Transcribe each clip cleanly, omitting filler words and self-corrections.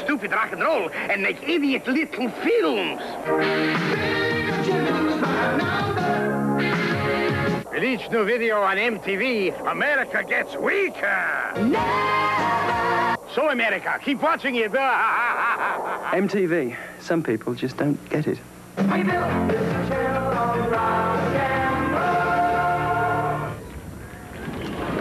stupid rock and roll and make idiot little films. With each new video on MTV, America gets weaker. Never. So, America, keep watching it. MTV. Some people just don't get it. We built this channel on rock and roll.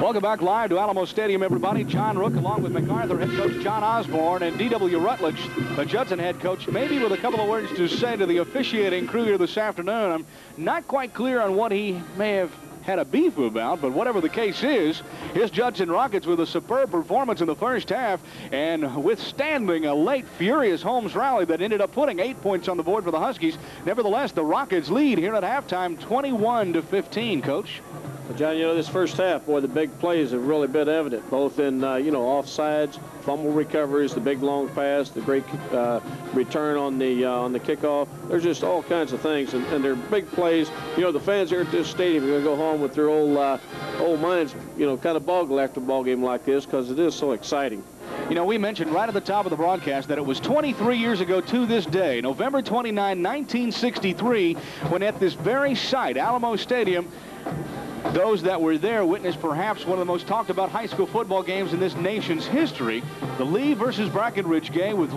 Welcome back live to Alamo Stadium, everybody. John Rook, along with MacArthur head coach John Osborne and D.W. Rutledge, the Judson head coach, maybe with a couple of words to say to the officiating crew here this afternoon. I'm not quite clear on what he may have had a beef about, but whatever the case is, here's Judson Rockets with a superb performance in the first half and withstanding a late, furious Holmes rally that ended up putting 8 points on the board for the Huskies. Nevertheless, the Rockets lead here at halftime, 21-15, Coach. Well, John, you know, this first half, boy, the big plays have really been evident, both in, offsides, fumble recoveries, the big long pass, the great return on the kickoff. There's just all kinds of things, and they're big plays. You know, the fans here at this stadium are going to go home with their old minds, kind of boggled after a ball game like this because it is so exciting. You know, we mentioned right at the top of the broadcast that it was 23 years ago to this day, November 29, 1963, when at this very site, Alamo Stadium, those that were there witnessed perhaps one of the most talked about high school football games in this nation's history, the Lee versus Brackenridge game with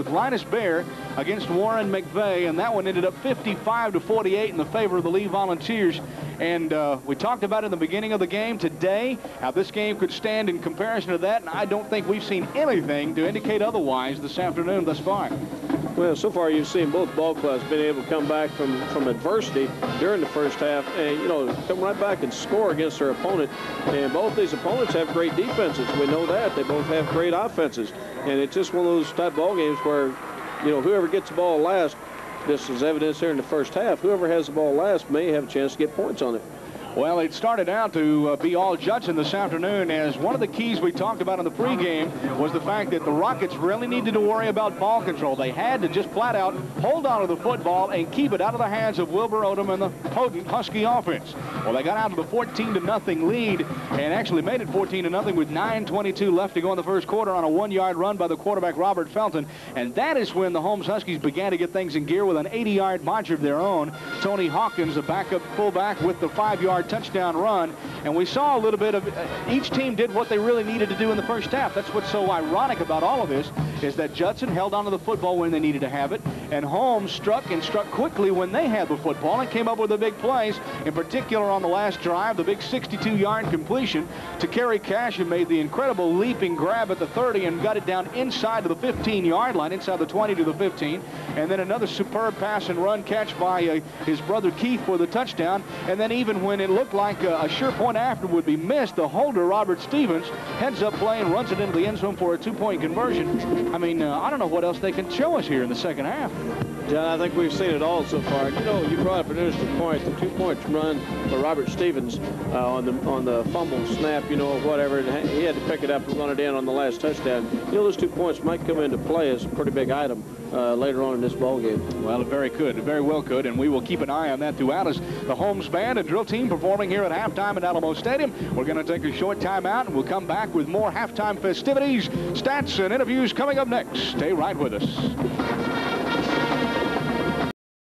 Linus Baer against Warren McVeigh, and that one ended up 55-48 in the favor of the Lee Volunteers. And we talked about in the beginning of the game today how this game could stand in comparison to that, and I don't think we've seen anything to indicate otherwise this afternoon thus far. Well, so far you've seen both ball clubs been able to come back from adversity during the first half and, come right back and score against their opponent. And both these opponents have great defenses. We know that. They both have great offenses. And it's just one of those type ball games where, whoever gets the ball last, this is evidence here in the first half, whoever has the ball last may have a chance to get points on it. Well, it started out to be all Judson this afternoon, as one of the keys we talked about in the pregame was the fact that the Rockets really needed to worry about ball control. They had to just flat out hold on to the football and keep it out of the hands of Wilbur Odom and the potent Husky offense. Well, they got out to the 14-0 lead and actually made it 14-0 with 9:22 left to go in the first quarter on a 1-yard run by the quarterback Robert Felton. And that is when the Holmes Huskies began to get things in gear with an 80-yard march of their own. Tony Hawkins, a backup fullback, with the 5-yard touchdown run, and we saw a little bit of each team did what they really needed to do in the first half. That's what's so ironic about all of this, is that Judson held onto the football when they needed to have it, and Holmes struck quickly when they had the football and came up with the big plays, in particular on the last drive, the big 62-yard completion to Kerry Cash, who made the incredible leaping grab at the 30 and got it down inside to the 15-yard line, inside the 20 to the 15, and then another superb pass and run catch by his brother Keith for the touchdown. And then even when it looked like a sure point after would be missed, the holder, Robert Stevens, heads up play and runs it into the end zone for a 2-point conversion. I mean, I don't know what else they can show us here in the second half. John, I think we've seen it all so far. You brought up an interesting point, the 2-point run for Robert Stevens on the fumble snap, whatever. And he had to pick it up and run it in on the last touchdown. Those 2 points might come into play as a pretty big item later on in this ball game. Well, it very well could, and we will keep an eye on that throughout as the Holmes band and drill team performing here at halftime at Alamo Stadium. We're going to take a short time out, and we'll come back with more halftime festivities, stats, and interviews coming up next. Stay right with us.